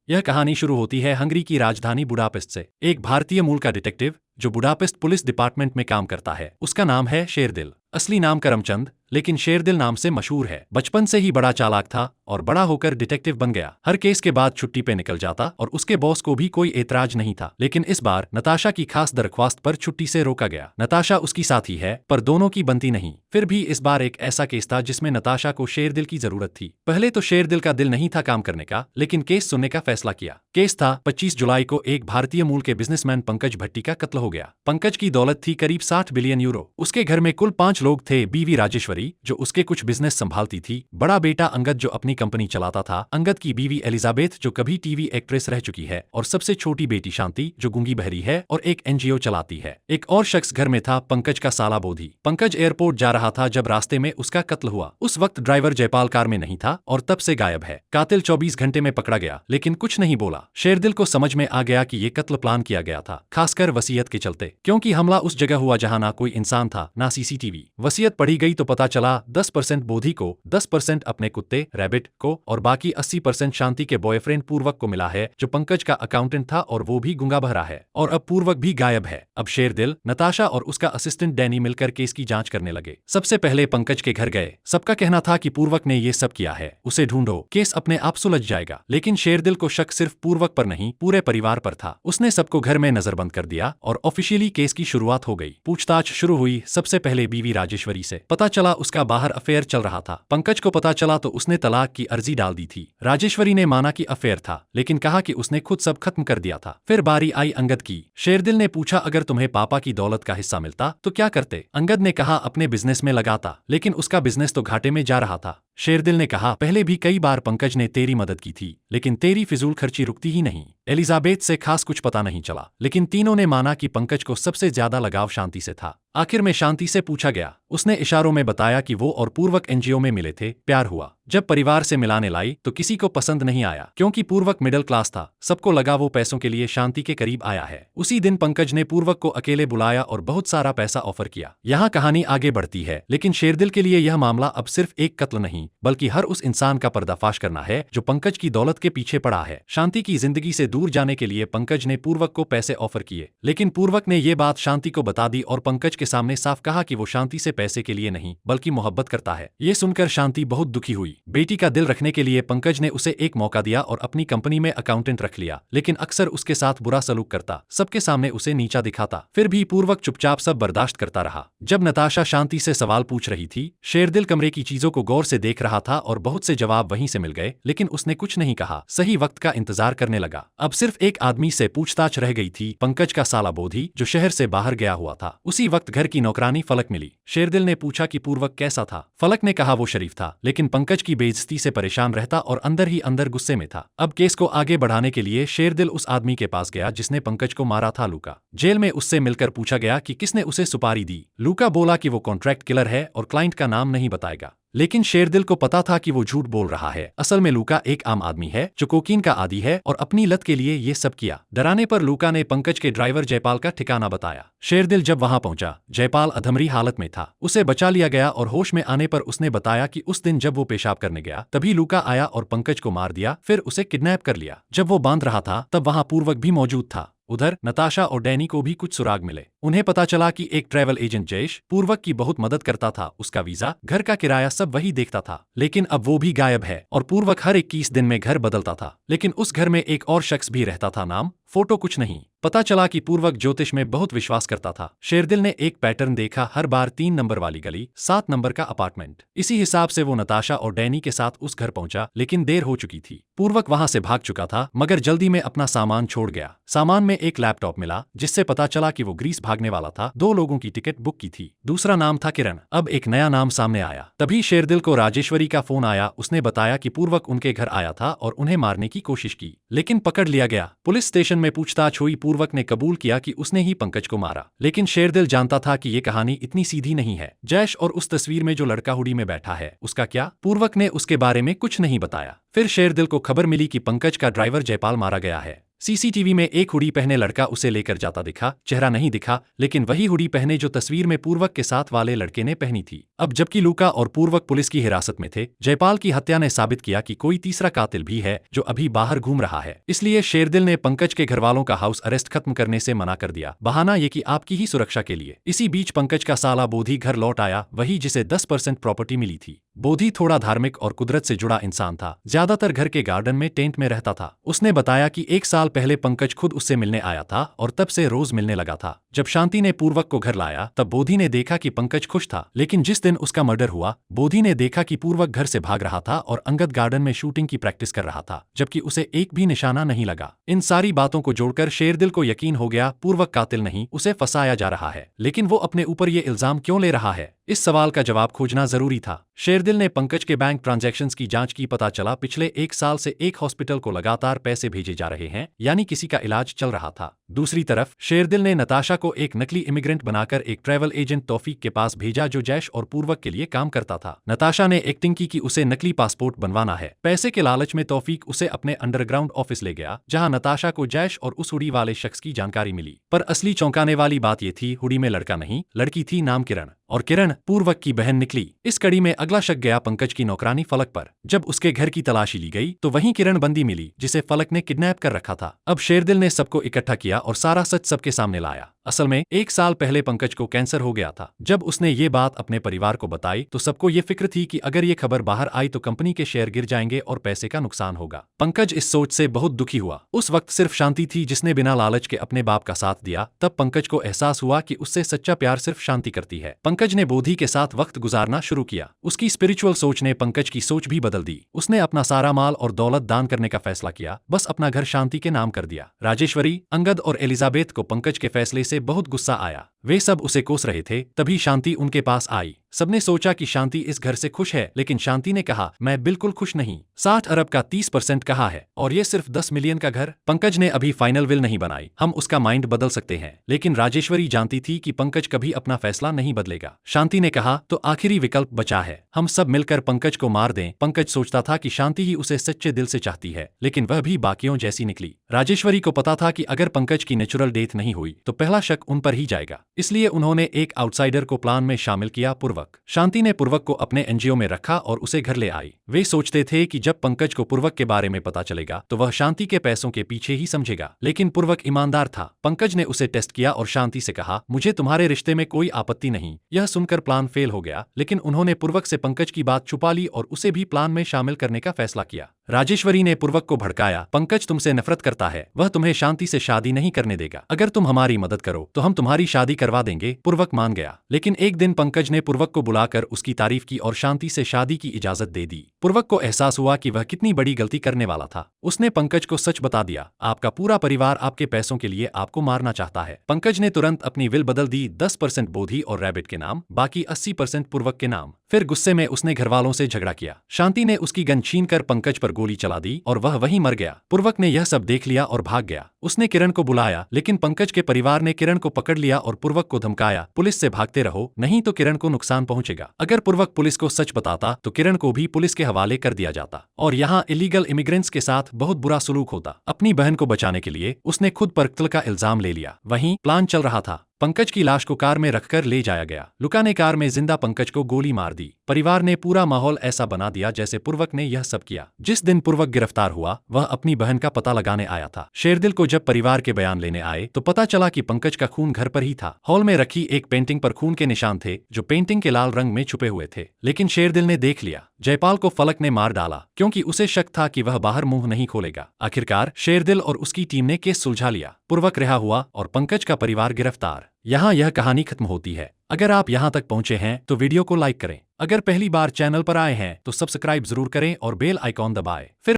यह कहानी शुरू होती है हंगरी की राजधानी बुडापेस्ट से। एक भारतीय मूल का डिटेक्टिव जो बुडापेस्ट पुलिस डिपार्टमेंट में काम करता है, उसका नाम है शेरदिल। असली नाम करमचंद, लेकिन शेरदिल नाम से मशहूर है। बचपन से ही बड़ा चालाक था और बड़ा होकर डिटेक्टिव बन गया। हर केस के बाद छुट्टी पे निकल जाता और उसके बॉस को भी कोई एतराज नहीं था। लेकिन इस बार नताशा की खास दरख्वास्त पर छुट्टी से रोका गया। नताशा उसकी साथी है, पर दोनों की बनती नहीं। फिर भी इस बार एक ऐसा केस था जिसमें नताशा को शेरदिल की जरूरत थी। पहले तो शेरदिल का दिल नहीं था काम करने का, लेकिन केस सुनने का फैसला किया। केस था 25 जुलाई को एक भारतीय मूल के बिजनेसमैन पंकज भट्टी का कत्ल हो गया। पंकज की दौलत थी करीब 60 बिलियन यूरो। उसके घर में कुल 5 लोग थे। बीवी राजेश्वरी जो उसके कुछ बिजनेस संभालती थी, बड़ा बेटा अंगद जो अपनी कंपनी चलाता था, अंगद की बीवी एलिजाबेथ जो कभी टीवी एक्ट्रेस रह चुकी है, और सबसे छोटी बेटी शांति जो गूंगी बहरी है और एक एनजीओ चलाती है। एक और शख्स घर में था, पंकज का साला बोधी। पंकज एयरपोर्ट जा रहा था जब रास्ते में उसका कत्ल हुआ। उस वक्त ड्राइवर जयपाल कार में नहीं था और तब से गायब है। कातिल 24 घंटे में पकड़ा गया, लेकिन कुछ नहीं बोला। शेरदिल को समझ में आ गया कि ये कत्ल प्लान किया गया था, खासकर वसीयत के चलते, क्योंकि हमला उस जगह हुआ जहां ना कोई इंसान था ना सीसीटीवी। वसीयत पढ़ी गई तो पता चला 10% बोधी को, 10% अपने कुत्ते रैबिट को और बाकी 80% शांति के बॉयफ्रेंड पूर्वक को मिला है, जो पंकज का अकाउंटेंट था और वो भी गूंगा बहरा है। और अब पूर्वक भी गायब है। अब शेरदिल, नताशा और उसका असिस्टेंट डैनी मिलकर केस की जांच करने लगे। सबसे पहले पंकज के घर गए। सबका कहना था कि पूर्वक ने ये सब किया है, उसे ढूंढो, केस अपने आप सुलझ जाएगा। लेकिन शेरदिल को शक सिर्फ पूर्वक पर नहीं, पूरे परिवार पर था। उसने सबको घर में नजरबंद कर दिया और ऑफिशियली केस की शुरुआत हो गई। पूछताछ शुरू हुई। सबसे पहले बीवी राजेश्वरी से। पता चला उसका बाहर अफेयर चल रहा था। पंकज को पता चला तो उसने तलाक की अर्जी डाल दी थी। राजेश्वरी ने माना कि अफेयर था, लेकिन कहा कि उसने खुद सब खत्म कर दिया था। फिर बारी आई अंगद की। शेरदिल ने पूछा, अगर तुम्हें पापा की दौलत का हिस्सा मिलता तो क्या करते? अंगद ने कहा, अपने बिजनेस में लगाता, लेकिन उसका बिजनेस तो घाटे में जा रहा था। शेरदिल ने कहा, पहले भी कई बार पंकज ने तेरी मदद की थी, लेकिन तेरी फिजूल खर्ची रुकती ही नहीं। एलिजाबेथ से खास कुछ पता नहीं चला, लेकिन तीनों ने माना कि पंकज को सबसे ज्यादा लगाव शांति से था। आखिर में शांति से पूछा गया। उसने इशारों में बताया कि वो और पूर्वक एनजीओ में मिले थे, प्यार हुआ। जब परिवार से मिलाने लाई तो किसी को पसंद नहीं आया, क्योंकि पूर्वक मिडिल क्लास था। सबको लगा वो पैसों के लिए शांति के करीब आया है। उसी दिन पंकज ने पूर्वक को अकेले बुलाया और बहुत सारा पैसा ऑफर किया। यहाँ कहानी आगे बढ़ती है, लेकिन शेरदिल के लिए यह मामला अब सिर्फ एक कत्ल नहीं, बल्कि हर उस इंसान का पर्दाफाश करना है जो पंकज की दौलत के पीछे पड़ा है। शांति की जिंदगी से दूर जाने के लिए पंकज ने पूर्वक को पैसे ऑफर किए, लेकिन पूर्वक ने ये बात शांति को बता दी और पंकज के सामने साफ कहा कि वो शांति से पैसे के लिए नहीं, बल्कि मोहब्बत करता है। ये सुनकर शांति बहुत दुखी हुई। बेटी का दिल रखने के लिए पंकज ने उसे एक मौका दिया और अपनी कंपनी में अकाउंटेंट रख लिया, लेकिन अक्सर उसके साथ बुरा सलूक करता, सबके सामने उसे नीचा दिखाता। फिर भी पूर्वक चुपचाप सब बर्दाश्त करता रहा। जब नताशा शांति से सवाल पूछ रही थी, शेरदिल कमरे की चीजों को गौर से देख रहा था और बहुत से जवाब वहीं से मिल गए, लेकिन उसने कुछ नहीं कहा। सही वक्त का इंतजार करने लगा। अब सिर्फ एक आदमी से पूछताछ रह गई थी, पंकज का साला बोधी जो शहर से बाहर गया हुआ था। उसी वक्त घर की नौकरानी फलक मिली। शेरदिल ने पूछा कि पूर्वक कैसा था। फलक ने कहा वो शरीफ था, लेकिन पंकज की बेइज्जती से परेशान रहता और अंदर ही अंदर गुस्से में था। अब केस को आगे बढ़ाने के लिए शेरदिल उस आदमी के पास गया जिसने पंकज को मारा था, लूका। जेल में उससे मिलकर पूछा गया कि किसने उसे सुपारी दी। लूका बोला कि वो कॉन्ट्रैक्ट किलर है और क्लाइंट का नाम नहीं बताएगा, लेकिन शेरदिल को पता था कि वो झूठ बोल रहा है। असल में लूका एक आम आदमी है जो कोकीन का आदी है और अपनी लत के लिए ये सब किया। डराने पर लूका ने पंकज के ड्राइवर जयपाल का ठिकाना बताया। शेरदिल जब वहां पहुंचा, जयपाल अधमरी हालत में था। उसे बचा लिया गया और होश में आने पर उसने बताया कि उस दिन जब वो पेशाब करने गया तभी लूका आया और पंकज को मार दिया, फिर उसे किडनैप कर लिया। जब वो बांध रहा था तब वहां पूर्वक भी मौजूद था। उधर नताशा और डैनी को भी कुछ सुराग मिले। उन्हें पता चला कि एक ट्रैवल एजेंट जयेश पूर्वक की बहुत मदद करता था। उसका वीजा, घर का किराया सब वही देखता था, लेकिन अब वो भी गायब है और पूर्वक हर 21 दिन में घर बदलता था। लेकिन उस घर में एक और शख्स भी रहता था, नाम, फोटो कुछ नहीं। पता चला कि पूर्वक ज्योतिष में बहुत विश्वास करता था। शेरदिल ने एक पैटर्न देखा, हर बार 3 नंबर वाली गली, 7 नंबर का अपार्टमेंट। इसी हिसाब से वो नताशा और डैनी के साथ उस घर पहुंचा, लेकिन देर हो चुकी थी। पूर्वक वहां से भाग चुका था, मगर जल्दी में अपना सामान छोड़ गया। सामान में एक लैपटॉप मिला, जिससे पता चला कि वो ग्रीस भागने वाला था। 2 लोगों की टिकट बुक की थी। दूसरा नाम था किरण। अब एक नया नाम सामने आया। तभी शेरदिल को राजेश्वरी का फोन आया। उसने बताया कि पूर्वक उनके घर आया था और उन्हें मारने की कोशिश की, लेकिन पकड़ लिया गया। पुलिस स्टेशन में पूछताछ हुई। पूर्वक ने कबूल किया कि उसने ही पंकज को मारा, लेकिन शेरदिल जानता था कि ये कहानी इतनी सीधी नहीं है। जयेश और उस तस्वीर में जो लड़का हुडी में बैठा है, उसका क्या? पूर्वक ने उसके बारे में कुछ नहीं बताया। फिर शेरदिल को खबर मिली कि पंकज का ड्राइवर जयपाल मारा गया है। सीसीटीवी में एक हुडी पहने लड़का उसे लेकर जाता दिखा। चेहरा नहीं दिखा, लेकिन वही हुडी पहने जो तस्वीर में पूर्वक के साथ वाले लड़के ने पहनी थी। अब जबकि लूका और पूर्वक पुलिस की हिरासत में थे, जयपाल की हत्या ने साबित किया कि कोई तीसरा कातिल भी है जो अभी बाहर घूम रहा है। इसलिए शेरदिल ने पंकज के घरवालों का हाउस अरेस्ट खत्म करने से मना कर दिया, बहाना ये कि आपकी ही सुरक्षा के लिए। इसी बीच पंकज का साला बोधी घर लौट आया, वही जिसे 10% प्रॉपर्टी मिली थी। बोधी थोड़ा धार्मिक और कुदरत से जुड़ा इंसान था, ज्यादातर घर के गार्डन में टेंट में रहता था। उसने बताया कि 1 साल पहले पंकज खुद उससे मिलने आया था और तब से रोज मिलने लगा था। जब शांति ने पूर्वक को घर लाया तब बोधी ने देखा कि पंकज खुश था, लेकिन जिस दिन उसका मर्डर हुआ बोधी ने देखा कि पूर्वक घर से भाग रहा था और अंगद गार्डन में शूटिंग की प्रैक्टिस कर रहा था, जबकि उसे एक भी निशाना नहीं लगा। इन सारी बातों को जोड़कर शेरदिल को यकीन हो गया पूर्वक कातिल नहीं, उसे फंसाया जा रहा है। लेकिन वो अपने ऊपर ये इल्जाम क्यों ले रहा है? इस सवाल का जवाब खोजना जरूरी था। शेरदिल ने पंकज के बैंक ट्रांजैक्शंस की जांच की, पता चला पिछले 1 साल से एक हॉस्पिटल को लगातार पैसे भेजे जा रहे हैं, यानी किसी का इलाज चल रहा था। दूसरी तरफ शेरदिल ने नताशा को एक नकली इमिग्रेंट बनाकर एक ट्रैवल एजेंट तौफीक के पास भेजा जो जैश और पूर्वक के लिए काम करता था। नताशा ने एक्टिंग की कि उसे नकली पासपोर्ट बनवाना है। पैसे के लालच में तौफीक उसे अपने अंडरग्राउंड ऑफिस ले गया, जहां नताशा को जैश और उस हुडी वाले शख्स की जानकारी मिली। पर असली चौंकाने वाली बात यह थी, हुडी में लड़का नहीं, लड़की थी, नाम किरण, और किरण पूर्वक की बहन निकली। इस कड़ी में अगला शक गया पंकज की नौकरानी फलक पर। जब उसके घर की तलाशी ली गई तो वहीं किरण बंदी मिली, जिसे फलक ने किडनैप कर रखा था। अब शेरदिल ने सबको इकट्ठा किया और सारा सच सबके सामने लाया। असल में 1 साल पहले पंकज को कैंसर हो गया था। जब उसने ये बात अपने परिवार को बताई तो सबको ये फिक्र थी कि अगर ये खबर बाहर आई तो कंपनी के शेयर गिर जाएंगे और पैसे का नुकसान होगा। पंकज इस सोच से बहुत दुखी हुआ। उस वक्त सिर्फ शांति थी जिसने बिना लालच के अपने बाप का साथ दिया। तब पंकज को एहसास हुआ कि उससे सच्चा प्यार सिर्फ शांति करती है। पंकज ने बोधी के साथ वक्त गुजारना शुरू किया। उसकी स्पिरिचुअल सोच ने पंकज की सोच भी बदल दी। उसने अपना सारा माल और दौलत दान करने का फैसला किया, बस अपना घर शांति के नाम कर दिया। राजेश्वरी, अंगद और एलिजाबेथ को पंकज के फैसले से बहुत गुस्सा आया। वे सब उसे कोस रहे थे, तभी शांति उनके पास आई। सबने सोचा कि शांति इस घर से खुश है, लेकिन शांति ने कहा, मैं बिल्कुल खुश नहीं। 60 अरब का 30% कहा है और ये सिर्फ 10 मिलियन का घर। पंकज ने अभी फाइनल विल नहीं बनाई, हम उसका माइंड बदल सकते हैं। लेकिन राजेश्वरी जानती थी कि पंकज कभी अपना फैसला नहीं बदलेगा। शांति ने कहा, तो आखिरी विकल्प बचा है, हम सब मिलकर पंकज को मार दें। पंकज सोचता था कि शांति ही उसे सच्चे दिल से चाहती है, लेकिन वह भी बाकियों जैसी निकली। राजेश्वरी को पता था कि अगर पंकज की नेचुरल डेथ नहीं हुई तो पहला शक उन पर ही जाएगा, इसलिए उन्होंने एक आउटसाइडर को प्लान में शामिल किया, पूर्वक। शांति ने पूर्वक को अपने एनजीओ में रखा और उसे घर ले आई। वे सोचते थे कि जब पंकज को पूर्वक के बारे में पता चलेगा तो वह शांति के पैसों के पीछे ही समझेगा, लेकिन पूर्वक ईमानदार था। पंकज ने उसे टेस्ट किया और शांति से कहा, मुझे तुम्हारे रिश्ते में कोई आपत्ति नहीं। यह सुनकर प्लान फेल हो गया, लेकिन उन्होंने पूर्वक से पंकज की बात छुपा ली और उसे भी प्लान में शामिल करने का फैसला किया। राजेश्वरी ने पूर्वक को भड़काया, पंकज तुमसे नफरत करता है, वह तुम्हें शांति से शादी नहीं करने देगा। अगर तुम हमारी मदद करो तो हम तुम्हारी शादी करवा देंगे। पूर्वक मान गया, लेकिन एक दिन पंकज ने पूर्वक को बुलाकर उसकी तारीफ की और शांति से शादी की इजाजत दे दी। पूर्वक को एहसास हुआ कि वह कितनी बड़ी गलती करने वाला था। उसने पंकज को सच बता दिया, आपका पूरा परिवार आपके पैसों के लिए आपको मारना चाहता है। पंकज ने तुरंत अपनी विल बदल दी, 10% बोधी और रैबिट के नाम, बाकी 80% पूर्वक के नाम। फिर गुस्से में उसने घरवालों से झगड़ा किया। शांति ने उसकी गन छीनकर पंकज पर गोली चला दी और वह वहीं मर गया। पूर्वक ने यह सब देख लिया और भाग गया। उसने किरण को बुलाया, लेकिन पंकज के परिवार ने किरण को पकड़ लिया और पूर्वक को धमकाया, पुलिस से भागते रहो, नहीं तो किरण को नुकसान पहुंचेगा। अगर पूर्वक पुलिस को सच बताता तो किरण को भी पुलिस के हवाले कर दिया जाता और यहाँ इलीगल इमिग्रेंट्स के साथ बहुत बुरा सलूक होता। अपनी बहन को बचाने के लिए उसने खुद पर कत्ल का इल्जाम ले लिया। वहीं प्लान चल रहा था, पंकज की लाश को कार में रखकर ले जाया गया। लुका ने कार में जिंदा पंकज को गोली मार दी। परिवार ने पूरा माहौल ऐसा बना दिया जैसे पूर्वक ने यह सब किया। जिस दिन पूर्वक गिरफ्तार हुआ वह अपनी बहन का पता लगाने आया था। शेरदिल को जब परिवार के बयान लेने आए तो पता चला कि पंकज का खून घर पर ही था। हॉल में रखी एक पेंटिंग पर खून के निशान थे जो पेंटिंग के लाल रंग में छुपे हुए थे, लेकिन शेरदिल ने देख लिया। जयपाल को फलक ने मार डाला क्योंकि उसे शक था कि वह बाहर मुंह नहीं खोलेगा। आखिरकार शेरदिल और उसकी टीम ने केस सुलझा लिया। पूर्वक रिहा हुआ और पंकज का परिवार गिरफ्तार। यहाँ यह कहानी खत्म होती है। अगर आप यहाँ तक पहुँचे हैं तो वीडियो को लाइक करें। अगर पहली बार चैनल पर आए हैं तो सब्सक्राइब जरूर करें और बेल आइकॉन दबाएं। फिर